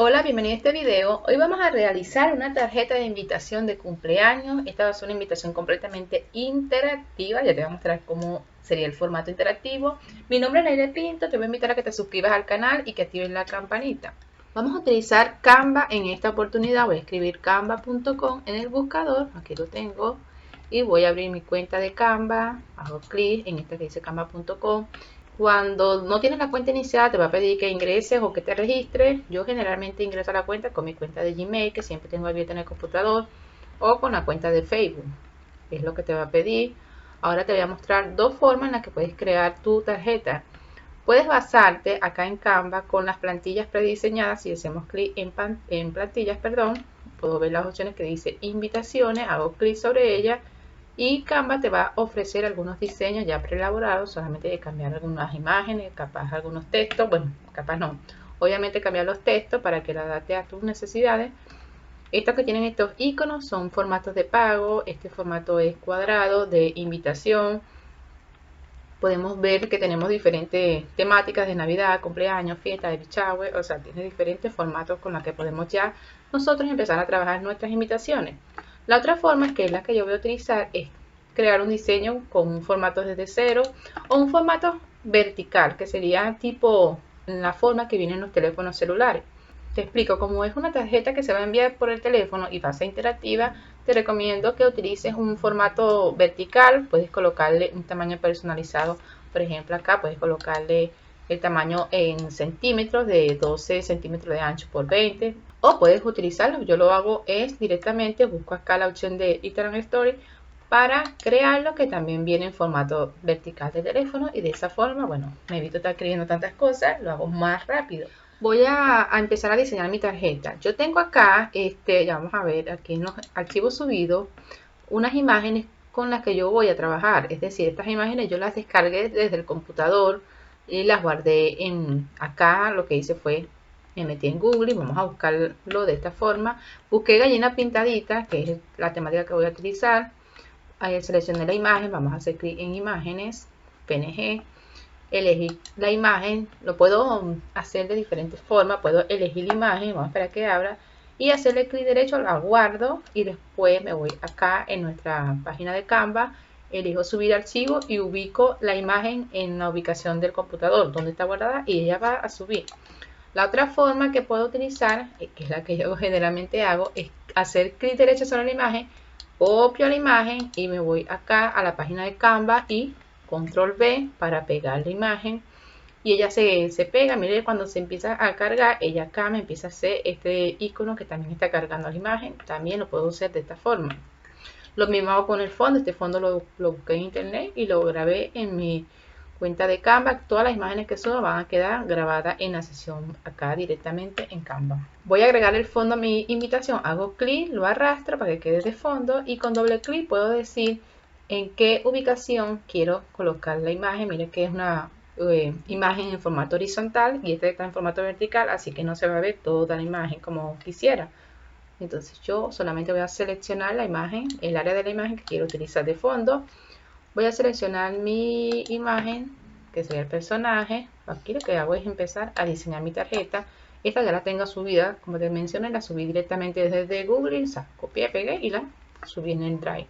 Hola, bienvenido a este video. Hoy vamos a realizar una tarjeta de invitación de cumpleaños. Esta va a ser una invitación completamente interactiva. Ya te voy a mostrar cómo sería el formato interactivo. Mi nombre es Neide Pinto. Te voy a invitar a que te suscribas al canal y que actives la campanita. Vamos a utilizar Canva en esta oportunidad. Voy a escribir canva.com en el buscador. Aquí lo tengo. Y voy a abrir mi cuenta de Canva. Hago clic en esta que dice canva.com. Cuando no tienes la cuenta iniciada, te va a pedir que ingreses o que te registres. Yo generalmente ingreso a la cuenta con mi cuenta de Gmail, que siempre tengo abierta en el computador, o con la cuenta de Facebook. Es lo que te va a pedir. Ahora te voy a mostrar dos formas en las que puedes crear tu tarjeta. Puedes basarte acá en Canva con las plantillas prediseñadas. Si hacemos clic en plantillas, puedo ver las opciones que dice invitaciones, hago clic sobre ella y Canva te va a ofrecer algunos diseños ya preelaborados. Solamente hay que cambiar algunas imágenes, capaz algunos textos, bueno, capaz no, obviamente cambiar los textos para que la adapte a tus necesidades. Estos que tienen estos iconos son formatos de pago. Este formato es cuadrado de invitación. Podemos ver que tenemos diferentes temáticas de Navidad, cumpleaños, fiesta, de shower, o sea, tiene diferentes formatos con los que podemos ya nosotros empezar a trabajar nuestras invitaciones. La otra forma, que es la que yo voy a utilizar, es crear un diseño con un formato desde cero o un formato vertical, que sería tipo la forma que vienen los teléfonos celulares. Te explico, como es una tarjeta que se va a enviar por el teléfono y va a ser interactiva, te recomiendo que utilices un formato vertical. Puedes colocarle un tamaño personalizado. Por ejemplo, acá puedes colocarle el tamaño en centímetros, de 12 centímetros de ancho por 20. O puedes utilizarlo, yo lo hago es directamente, busco acá la opción de Instagram Story para crearlo, que también viene en formato vertical de teléfono, y de esa forma, bueno, me evito estar escribiendo tantas cosas, lo hago más rápido. Voy a empezar a diseñar mi tarjeta. Yo tengo acá, ya vamos a ver, aquí en los archivos subidos, unas imágenes con las que yo voy a trabajar. Es decir, estas imágenes yo las descargué desde el computador y las guardé en acá. Lo que hice fue, me metí en Google y vamos a buscarlo de esta forma. Busqué gallina pintadita, que es la temática que voy a utilizar. Ahí seleccioné la imagen, vamos a hacer clic en imágenes, PNG. Elegir la imagen, lo puedo hacer de diferentes formas. Puedo elegir la imagen, vamos a esperar que abra, y hacerle clic derecho, la guardo y después me voy acá en nuestra página de Canva, elijo subir archivo y ubico la imagen en la ubicación del computador donde está guardada y ella va a subir. La otra forma que puedo utilizar, que es la que yo generalmente hago, es hacer clic derecho sobre la imagen, copio la imagen y me voy acá a la página de Canva y control V para pegar la imagen, y ella se pega. Mire, cuando se empieza a cargar, ella acá me empieza a hacer este icono que también está cargando la imagen. También lo puedo hacer de esta forma. Lo mismo hago con el fondo. Este fondo lo busqué en internet y lo grabé en mi cuenta de Canva. Todas las imágenes que subo van a quedar grabadas en la sesión acá directamente en Canva. Voy a agregar el fondo a mi invitación. Hago clic, lo arrastro para que quede de fondo y con doble clic puedo decir en qué ubicación quiero colocar la imagen. Mire que es una imagen en formato horizontal y esta está en formato vertical, así que no se va a ver toda la imagen como quisiera. Entonces yo solamente voy a seleccionar la imagen, el área de la imagen que quiero utilizar de fondo. Voy a seleccionar mi imagen, que sería el personaje. Aquí lo que hago es empezar a diseñar mi tarjeta. Esta ya la tengo subida, como te mencioné, la subí directamente desde Google, o sea, copié, pegué y la subí en el Drive.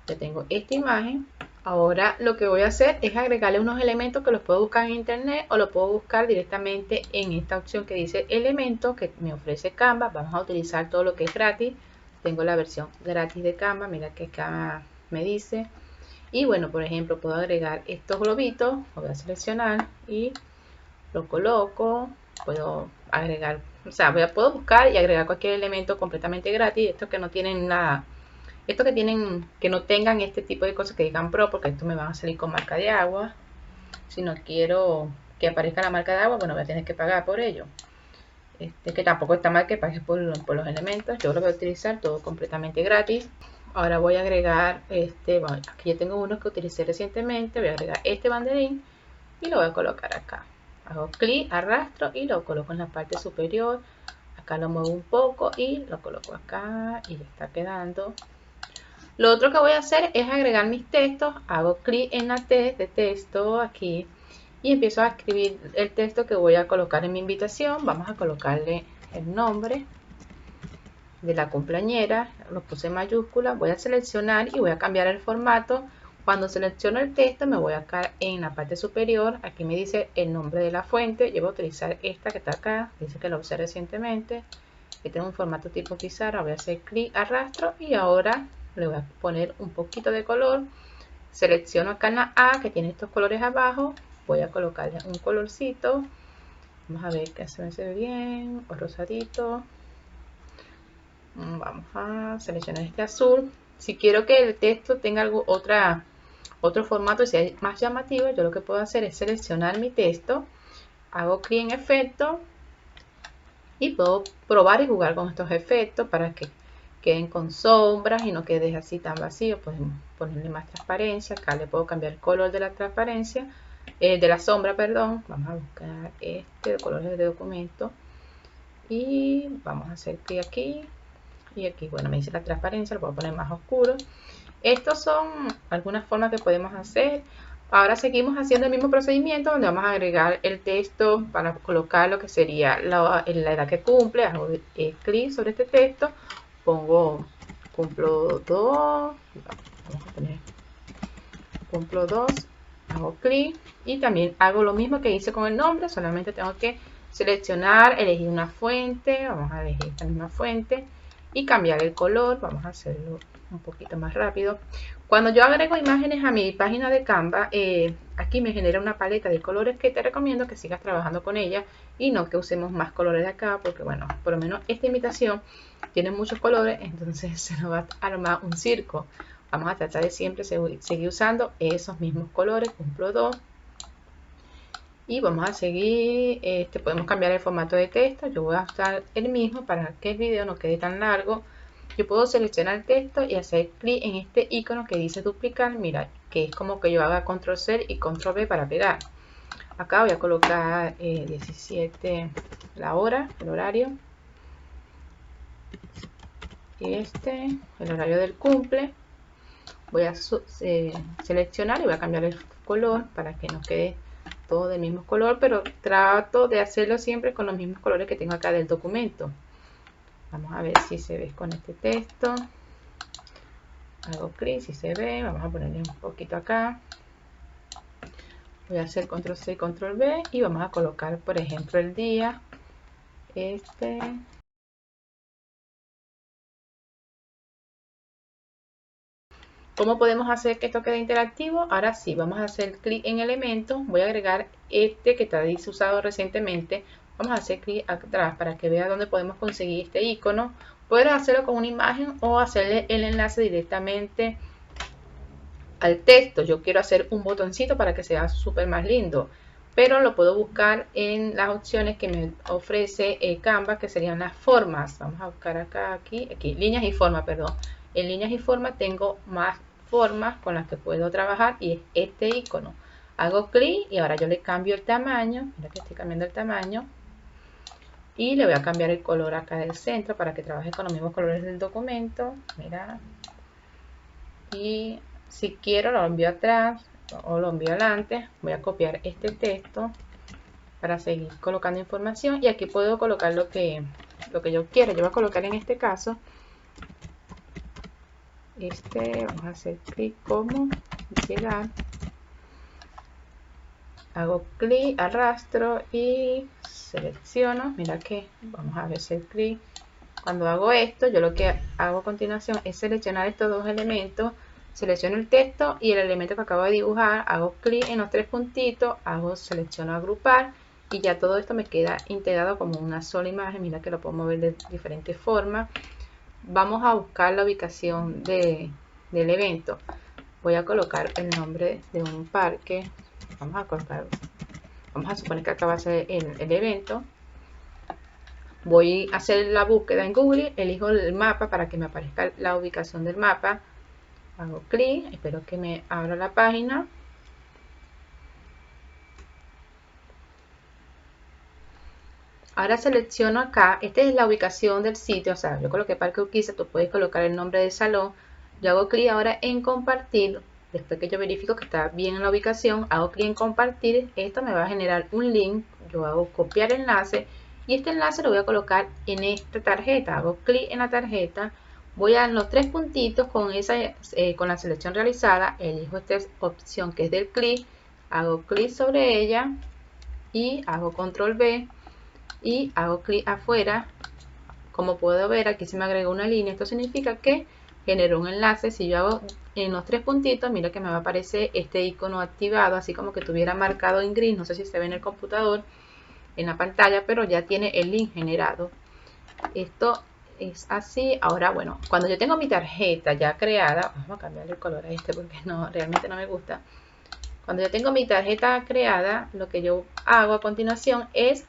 Ya tengo esta imagen. Ahora lo que voy a hacer es agregarle unos elementos que los puedo buscar en internet o lo puedo buscar directamente en esta opción que dice elementos, que me ofrece Canva. Vamos a utilizar todo lo que es gratis. Tengo la versión gratis de Canva, mira que acá me dice. Y bueno, por ejemplo, puedo agregar estos globitos, lo voy a seleccionar y lo coloco. Puedo agregar, o sea, puedo buscar y agregar cualquier elemento completamente gratis. Estos que no tienen nada, estos que tienen, que no tengan este tipo de cosas que digan Pro, porque estos me van a salir con marca de agua. Si no quiero que aparezca la marca de agua, bueno, voy a tener que pagar por ello. Que tampoco está mal que pagues por los elementos. Yo lo voy a utilizar todo completamente gratis. Ahora voy a agregar bueno, aquí ya tengo unos que utilicé recientemente. Voy a agregar este banderín y lo voy a colocar acá. Hago clic, arrastro y lo coloco en la parte superior. Acá lo muevo un poco y lo coloco acá y ya está quedando. Lo otro que voy a hacer es agregar mis textos. Hago clic en la T de texto aquí y empiezo a escribir el texto que voy a colocar en mi invitación. Vamos a colocarle el nombre de la cumpleañera, lo puse en mayúscula, voy a seleccionar y voy a cambiar el formato. Cuando selecciono el texto me voy acá en la parte superior, aquí me dice el nombre de la fuente. Yo voy a utilizar esta que está acá, dice que la usé recientemente, que tengo un formato tipo pizarra. Voy a hacer clic, arrastro y ahora le voy a poner un poquito de color. Selecciono acá en la A que tiene estos colores abajo, voy a colocarle un colorcito, vamos a ver que se ve bien, o rosadito. Vamos a seleccionar este azul. Si quiero que el texto tenga otro formato y sea más llamativo, yo lo que puedo hacer es seleccionar mi texto, hago clic en efecto y puedo probar y jugar con estos efectos para que queden con sombras y no quede así tan vacío. Podemos ponerle más transparencia. Acá le puedo cambiar el color de la transparencia, de la sombra, perdón. Vamos a buscar de colores de documento y vamos a hacer clic aquí y aquí. Bueno, me dice la transparencia, lo puedo poner más oscuro. Estos son algunas formas que podemos hacer. Ahora seguimos haciendo el mismo procedimiento donde vamos a agregar el texto para colocar lo que sería la edad que cumple. Hago clic sobre este texto, pongo cumplo 2, vamos a poner cumplo 2, hago clic y también hago lo mismo que hice con el nombre, solamente tengo que seleccionar, elegir una fuente, vamos a elegir esta misma fuente y cambiar el color. Vamos a hacerlo un poquito más rápido. Cuando yo agrego imágenes a mi página de Canva, aquí me genera una paleta de colores que te recomiendo que sigas trabajando con ella y no que usemos más colores de acá, porque bueno, por lo menos esta imitación tiene muchos colores, entonces se nos va a armar un circo. Vamos a tratar de siempre seguir usando esos mismos colores. Cumplo 2 y vamos a seguir. Podemos cambiar el formato de texto. Yo voy a usar el mismo para que el video no quede tan largo. Yo puedo seleccionar el texto y hacer clic en este icono que dice duplicar. Mira, que es como que yo haga control C y control V para pegar. Acá voy a colocar 17 la hora, el horario. Y el horario del cumple. Voy a seleccionar y voy a cambiar el color para que no quede todo del mismo color, pero trato de hacerlo siempre con los mismos colores que tengo acá del documento. Vamos a ver si se ve con este texto. Hago clic si se ve. Vamos a ponerle un poquito acá. Voy a hacer control C y control V y vamos a colocar, por ejemplo, el día. ¿Cómo podemos hacer que esto quede interactivo? Ahora sí, vamos a hacer clic en elementos. Voy a agregar que está usado recientemente. Vamos a hacer clic atrás para que vea dónde podemos conseguir este icono. Puedes hacerlo con una imagen o hacerle el enlace directamente al texto. Yo quiero hacer un botoncito para que sea súper más lindo, pero lo puedo buscar en las opciones que me ofrece Canva, que serían las formas. Vamos a buscar acá, aquí, líneas y formas, perdón. En líneas y formas tengo más formas con las que puedo trabajar y es este icono. Hago clic y ahora yo le cambio el tamaño. Mira que estoy cambiando el tamaño. Y le voy a cambiar el color acá del centro para que trabaje con los mismos colores del documento. Mira. Y si quiero lo envío atrás o lo envío adelante. Voy a copiar este texto para seguir colocando información. Y aquí puedo colocar lo que yo quiero. Yo voy a colocar en este caso vamos a hacer clic como llegar, hago clic, arrastro y selecciono. Mira que vamos a ver si clic. Cuando hago esto, yo lo que hago a continuación es seleccionar estos dos elementos, selecciono el texto y el elemento que acabo de dibujar, hago clic en los tres puntitos, selecciono agrupar y ya todo esto me queda integrado como una sola imagen. Mira que lo puedo mover de diferentes formas. Vamos a buscar la ubicación del evento. Voy a colocar el nombre de un parque. Vamos a suponer que acá va a ser el evento. Voy a hacer la búsqueda en Google, elijo el mapa para que me aparezca la ubicación del mapa. Hago clic, espero que me abra la página. Ahora selecciono acá, esta es la ubicación del sitio, yo coloqué Parque Urquiza, tú puedes colocar el nombre del salón. Yo hago clic ahora en compartir Después que yo verifico que está bien en la ubicación, hago clic en compartir. Esto me va a generar un link. Yo hago copiar enlace y este enlace lo voy a colocar en esta tarjeta. Hago clic en la tarjeta, voy a los tres puntitos con la selección realizada, elijo esta opción que es del clic, hago clic sobre ella y hago control V y hago clic afuera. Como puedo ver, aquí se me agregó una línea. Esto significa que generó un enlace. Si yo hago en los tres puntitos, mira que me va a aparecer este icono activado, así como que tuviera marcado en gris. No sé si se ve en el computador, en la pantalla, pero ya tiene el link generado. Esto es así. Ahora, bueno, cuando yo tengo mi tarjeta ya creada, vamos a cambiar el color a este porque no, realmente no me gusta. Cuando yo tengo mi tarjeta creada, lo que yo hago a continuación es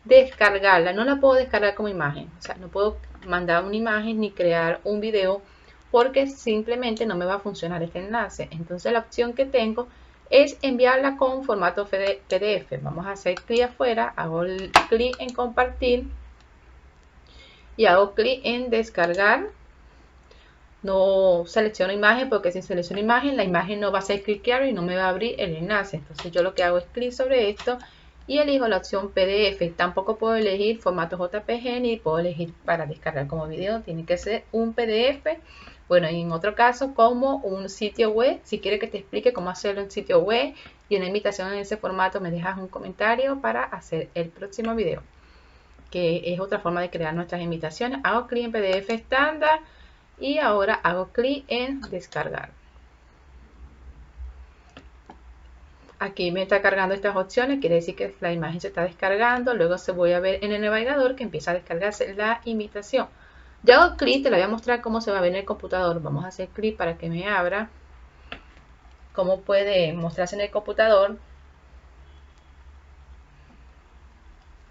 descargarla. No la puedo descargar como imagen, o sea, no puedo mandar una imagen ni crear un video porque simplemente no me va a funcionar este enlace. Entonces la opción que tengo es enviarla con formato PDF. Vamos a hacer clic afuera, hago clic en compartir y hago clic en descargar. No selecciono imagen porque si selecciono imagen, la imagen no va a ser cliqueable y no me va a abrir el enlace. Entonces yo lo que hago es clic sobre esto y elijo la opción PDF. Tampoco puedo elegir formato JPG ni puedo elegir para descargar como video. Tiene que ser un PDF. Bueno, y en otro caso como un sitio web. Si quieres que te explique cómo hacerlo en sitio web y una invitación en ese formato, me dejas un comentario para hacer el próximo video, que es otra forma de crear nuestras invitaciones. Hago clic en PDF estándar y ahora hago clic en descargar. Aquí me está cargando estas opciones, quiere decir que la imagen se está descargando. Luego se voy a ver en el navegador que empieza a descargarse la invitación. Ya hago clic, te la voy a mostrar cómo se va a ver en el computador. Vamos a hacer clic para que me abra. Cómo puede mostrarse en el computador.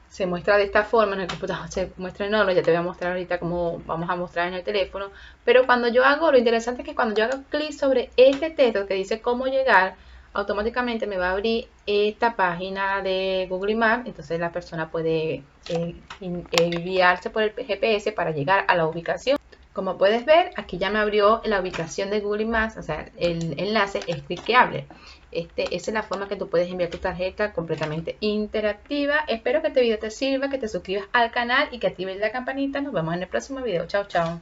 Se muestra de esta forma, en el computador se muestra enorme. Ya te voy a mostrar ahorita cómo vamos a mostrar en el teléfono. Pero cuando yo hago, lo interesante es que cuando yo hago clic sobre este texto que dice cómo llegar, automáticamente me va a abrir esta página de Google Maps. Entonces la persona puede guiarse por el GPS para llegar a la ubicación. Como puedes ver, aquí ya me abrió la ubicación de Google Maps, o sea, el enlace es cliqueable. Esa es la forma que tú puedes enviar tu tarjeta completamente interactiva. Espero que este video te sirva, que te suscribas al canal y que actives la campanita. Nos vemos en el próximo video. Chao, chao.